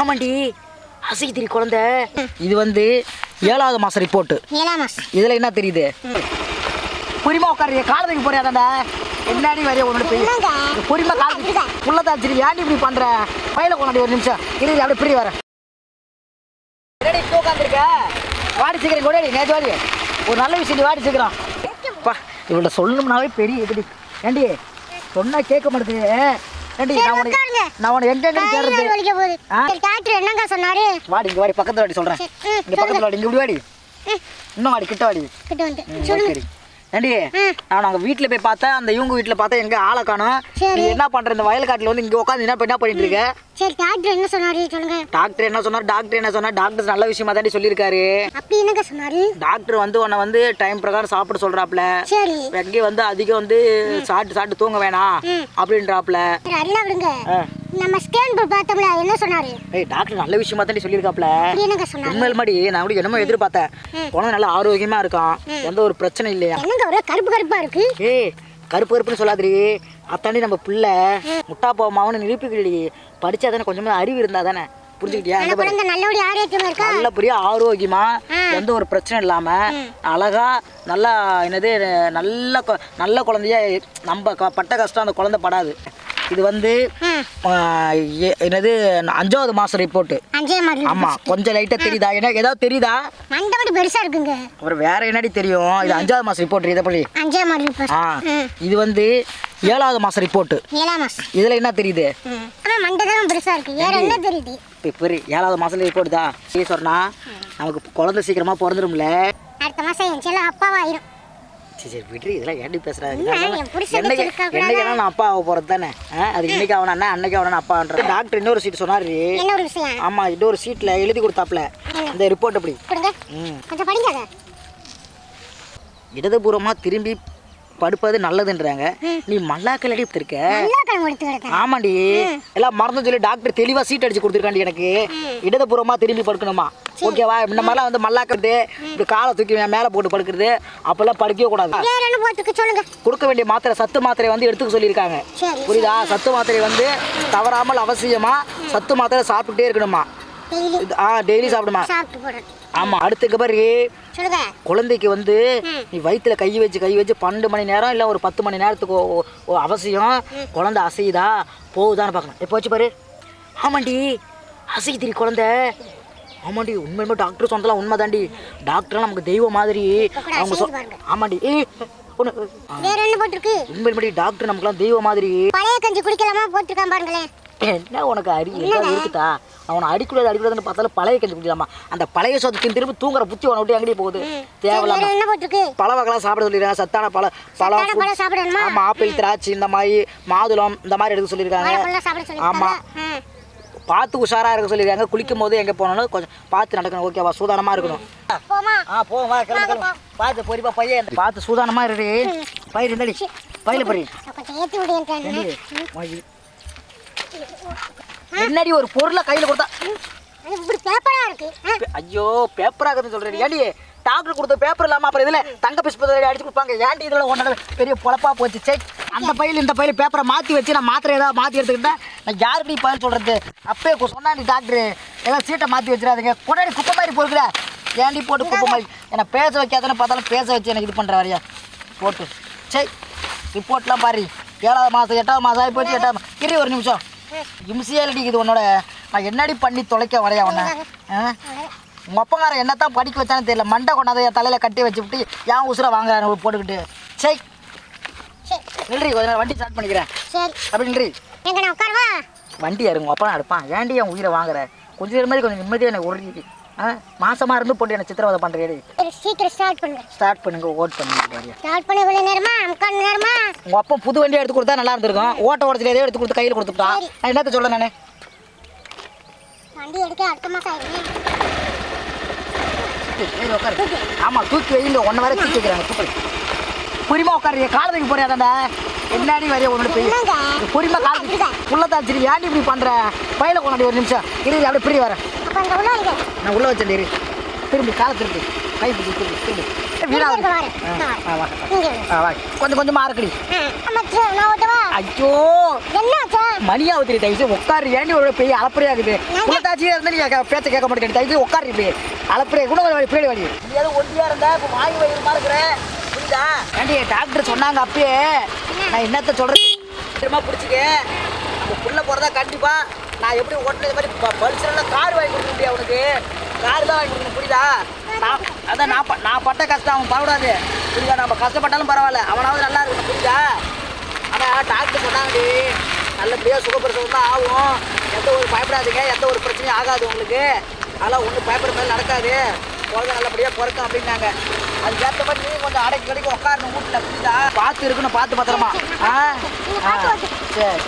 ஆமாண்டி அசைத்திரி குழந்தை. இது வந்து 7வது மாசம் ரிப்போர்ட். 7ஆம் மாசம். இதுல என்ன தெரியுது? பொறிமா உட்காரு, காலத்துக்கு போறியாதாண்டா? என்னாடி வரைய ஒன்று போய் பொறிமா காலத்துக்கு உள்ளதாச்சிரி. ஏன்டி இப்படி பண்ற? பையில கொண்டாடி ஒரு நிமிஷம் இரு, அப்படியே பிரி வர உட்காந்துருக்க. வாடி சீக்கிரம் கொண்டாடி, நேற்று வாடி ஒரு நல்ல விஷயம் வாடி சீக்கிரம். இவள்கிட்ட சொல்லணும்னாவே பெரிய எப்படி ஏண்டி சொன்னா கேட்க மாட்டேங்குது. ஏண்டி நான் உனக்கு எங்க கேட்கறது? வாடி இங்க வாடி, பக்கத்துல வாடி சொல்றேன். இங்க பக்கத்துல வாடி, இங்க இப்படி வாடி, இன்னும் வாடி, கிட்ட வாடி. சரி ஏண்டி நான் அவங்க வீட்டுல போய் பார்த்தேன், அந்த இவங்க வீட்டுல பார்த்தா எங்க ஆளை காணோம். நீ என்ன பண்ற இந்த வயல் காட்டுல வந்து இங்க உட்காந்து என்ன பண்ணிட்டு இருக்க? சரி டாக்டர் என்ன சொன்னாரு சொல்லுங்க. டாக்டர் என்ன சொன்னார்? டாக்டர் நல்ல விஷயமா தாண்டி சொல்லியிருக்காரு. அப்படி என்னங்க சொன்னாரு? டாக்டர் வந்து உன்னை வந்து டைம் பிரகாரம் சாப்பிட சொல்றாப்ல. சரி எங்கே வந்து அதிகம் வந்து சாப்பிட்டு தூங்க வேணாம் அப்படின்றாப்ல. அல்ல விடுங்க, நம்ம ஸ்கேன் பார்த்தோம்ல, என்ன சொன்னாரு? ஏய் டாக்டர் நல்ல விஷயமா தாண்டி சொல்லியிருக்காப்ல. என்னங்க சொன்னாரு? உண்மையில் மாடி நான் கூட என்னமோ எதிர்பார்த்தேன். குழந்தை நல்லா ஆரோக்கியமா இருக்கான், எந்த ஒரு பிரச்சனை இல்லையா? என்னங்க ஒரே கருப்பு கருப்பா இருக்கு. ஏய் கருப்புன்னு சொல்லாதிரி, அத்தாண்டி நம்ம பிள்ளை முட்டா போமாவன்னு நிரூபிக்கடி. படிச்சா தானே கொஞ்சமா அறிவு இருந்தா தானே, புரிஞ்சுக்கிட்டியா? நல்ல பெரிய ஆரோக்கியமா எந்த ஒரு பிரச்சனை இல்லாம அழகா நல்லா என்னது நல்ல குழந்தைய நம்ம பட்ட கஷ்டம் அந்த குழந்தை படாது. இது வந்து என்னது 5வது மாசம் ரிப்போர்ட். ஆமா கொஞ்சம் லைட்டா தெரியுதா? என்ன ஏதாவது தெரியுதா? பெருசா இருக்குங்க. அப்புறம் வேற என்னடி தெரியும்? இது 5வது மாசம் ரிப்போர்ட். இதை படி இது வந்து 7வது மாசம் ரிப்போர்ட். 7ஆம் மாசம். இதுல என்ன தெரியுது? மண்டகம் பெருசா இருக்கு. வேற என்ன தெரியுது? இப்போ 7வது மாசம் ரிப்போர்ட் தான். சரி சொன்னா நமக்கு குழந்தை சீக்கிரமா பிறந்துரும்ல. அடுத்த மாசம் என் செல்ல அப்பாவாயிரும். சரி விட்ரி, இதெல்லாம் ஏண்டி பேசுறாங்க? என்னைக்கு நான் அப்பா ஆக போறது தானே. அது இன்னைக்கு அவனா அன்னைக்கு அவனா அப்பான்ற. டாக்டர் இன்னொரு சீட் சொன்னாரு. ஆமா இன்னொரு சீட்ல எழுதி கொடுத்தாப்ல இந்த ரிப்போர்ட். அப்படி இடதுபூர்வமா திரும்பி படுப்பது நல்லதுன்றாங்க. நீ மல்லாக்கல் அடிப்பு இருக்க. ஆமாண்டி எல்லாம் மறந்து சொல்லி டாக்டர் தெளிவா சீட் அடிச்சு கொடுத்துருக்காண்டி எனக்கு. இடதுபூர்வமா திரும்பி படுக்கணுமா? ஓகேவா? இந்த மாதிரிலாம் வந்து மல்லாக்கிறது, இப்படி காலை தூக்கி மேலே போட்டு படுக்கிறது அப்பெல்லாம் படுக்கவே கூடாது. கொடுக்க வேண்டிய மாத்திரை, சத்து மாத்திரை வந்து எடுத்துக்க சொல்லியிருக்காங்க. புரியுதா? சத்து மாத்திரை வந்து தவறாமல் அவசியமா சத்து மாத்திரை சாப்பிட்டுட்டே இருக்கணுமா? டெய்லி சாப்பிடுமா? ஆமா. அடுத்துக்கு பாரு, குழந்தைக்கு வந்து நீ வயிற்றுல கை வச்சு 12 மணி நேரம் இல்லை ஒரு 10 மணி நேரத்துக்கு அவசியம் குழந்தை அசையுதா போகுதான்னு பார்க்கணும். இப்போ வச்சு பாரு. ஆமாண்டி அசைத்திரி குழந்தை. ஆமாண்டி உண்மையுமே டாக்டர் சொன்னதெல்லாம் உண்மை தாண்டி. டாக்டர்லாம் நமக்கு தெய்வம் மாதிரி அவங்க ஆமாண்டி. உண்மையுமே டாக்டர் நமக்குலாம் தெய்வம் மாதிரி. பழைய கஞ்சி குடிக்கலாமா போட்டுருக்கான் பாருங்களேன். என்ன உனக்கு இருக்குதா? அவனை அடிக்கூடாதுன்னு பார்த்தாலும் பழைய கஞ்சி குடிக்கலாமா? அந்த பழைய சொத்துக்கு திரும்ப தூங்குற புத்தி உன விட்டு எங்கடி போகுது? தேவையில்லாம பழ வகைலாம் சாப்பிட சொல்லிருக்காங்க. சத்தான பழம். ஆமா ஆப்பிள், திராட்சை, இந்த மாதிரி மாதுளம் இந்த மாதிரி எடுக்க சொல்லியிருக்காங்க. ஆமா பார்த்து உஷாரா இருக்க சொல்லியிருக்காங்க. குளிக்கும் போது எங்க போனாலும் கொஞ்சம் பார்த்து நடக்கணும். ஓகேவா? சூதானமா இருக்கணும். போவா கிளம்பு. பார்த்து பொறிப்பா பையன் பார்த்து சூதானமா இருக்கு. பயிர் இருந்தாடி பயில பறி. என்னடி ஒரு பொருளை கையில கொடுத்தா? ஐயோ பேப்பரா இருக்குன்னு சொல்றேன். ஏடி டாக்டர் கொடுத்த பேப்பர் இல்லாம அப்புறம் இதுல தங்க பிஸ்பத்தை அடிச்சு கொடுப்பாங்க. ஏன்டி இதுல ஒன்னோட பெரிய பொழப்பா போச்சு. சே அந்த பையில இந்த பையில பேப்பரை மாற்றி வச்சு நான் மாத்திரை ஏதாவது மாற்றி எடுத்துக்கிட்டேன். நான் யாருக்கடி பயிர் சொல்கிறது? அப்பயே சொன்னாண்டி டாக்டரு ஏதாவது சீட்டை மாற்றி வச்சிடாதீங்க. கொண்டாடி குப்பை மாதிரி பொறுக்கிற. ஏன்டி போட்டு குப்பை மாதிரி என்னை பேச வைக்காதானே பார்த்தாலும் பேச வச்சு எனக்கு இது பண்ணுற வரையா போட்டு. சரி ரிப்போர்ட்லாம் பாரு. 7வது மாதம் 8வது மாதம் ஆகி போச்சு. 8வது இரு ஒரு நிமிஷம். இம்சியாலிட்டி இது உன்னோட. நான் என்னடி பண்ணி தொலைக்க வரையா உன்னை? உங்கள் அப்பங்காரன் என்னத்தான் படிக்க வச்சானு தெரியல. மண்டை கொண்டாந்து என் தலையில் கட்டி வச்சுவிட்டு ஏன் உசுரை வாங்குறாரு போட்டுக்கிட்டு. சரி நில்றி, கொஞ்ச நேரம் வண்டி ஸ்டார்ட் பண்ணிக்கிறேன். அப்படி நில்றி. வண்டி யாருங்க அப்பா எடுப்பான். ஏன்டி என் உயிரை வாங்குற? கொஞ்சம் நேரம் மாதிரி கொஞ்சம் நிம்மதியாக எனக்கு ஒரு மாசமா இருந்து போட்டு என்ன சித்திரவதை பண்றேன். ஸ்டார்ட் பண்ணுங்க. ஓட் பண்ணுங்க. உங்க அப்பா புது வண்டியை எடுத்து கொடுத்தா நல்லா இருந்திருக்கும். ஓட்ட ஓடத்துல எதையோ எடுத்து கொடுத்து கையில் கொடுத்துட்டா. நான் என்னத்த சொல்ல நானு? ஆமா தூக்கி வெயில் 1 வரை தூக்கி வைக்கிறாங்க. தூக்கி பொறிமா உட்காரு, காலத்துக்கு போறியாதாண்டா? என்னாடி வரைய ஒன்று போய் பொறிமா காலத்துக்கு உள்ளதாச்சிரி. ஏன்டி இப்படி பண்ற? பையில கொண்டாடி ஒரு நிமிஷம் இரு, அப்படியே பிரி வரேன். நான் உள்ள வச்சேன். இரு திரும்பி காலை திரும்பி கை திரும்பி வீடாக கொஞ்சம் கொஞ்சமா இருக்குடி. ஐயோ என்னாச்சு மணியாவது தயவுசு உட்காரு ஏண்டி ஒரு பெரிய அலப்பறையாகுது உள்ளதாச்சியே இருந்தா நீங்க பேச்ச கேட்க மாட்டேங்க தயவுசு உட்காரு இப்படி அலப்பறையா கூட வழி பேடி வழி ஏதோ ஒண்டியா இருந்தா இப்போ வாய் வயிறுமா இருக்கிறேன் புரியுதா ஏண்டி டாக்டர் சொன்னாங்க அப்பயே நான் என்னத்த சொல்றது திரும்ப பிடிச்சிக்க நம்ம புள்ள போறதா கண்டிப்பா நான் எப்படி ஓட்டுறது மாதிரி பல்சரெல்லாம் கார் வாங்கி கொடுக்க முடியாது அவனுக்கு கார் தான் வாங்கி கொடுக்கணும் புரியுதா அதான் நான் பட்ட கஷ்டம் அவன் பரவாது புரியுதா நம்ம கஷ்டப்பட்டாலும் பரவாயில்ல அவனாவது நல்லா இருக்கணும் புரியுதா ஆனால் டாக்டர் சொன்னாங்கடி நல்லபடியாக சுகப்பிரசவம் தான் ஆகும் எந்த ஒரு பயப்படாதீங்க எந்த ஒரு பிரச்சனையும் ஆகாது உங்களுக்கு அதெல்லாம் ஒன்றும் பயப்படுற மாதிரி நடக்காது குழந்தை நல்லபடியாக பிறக்கும் அப்படின்னாங்க அதுக்கேற்ற மாதிரி நீ கொஞ்சம் அடைக்கு கடைக்கு உட்காரணும் வீட்டில் புரியுதா பார்த்து இருக்கணும் பார்த்து பத்திரமா ஆ சரி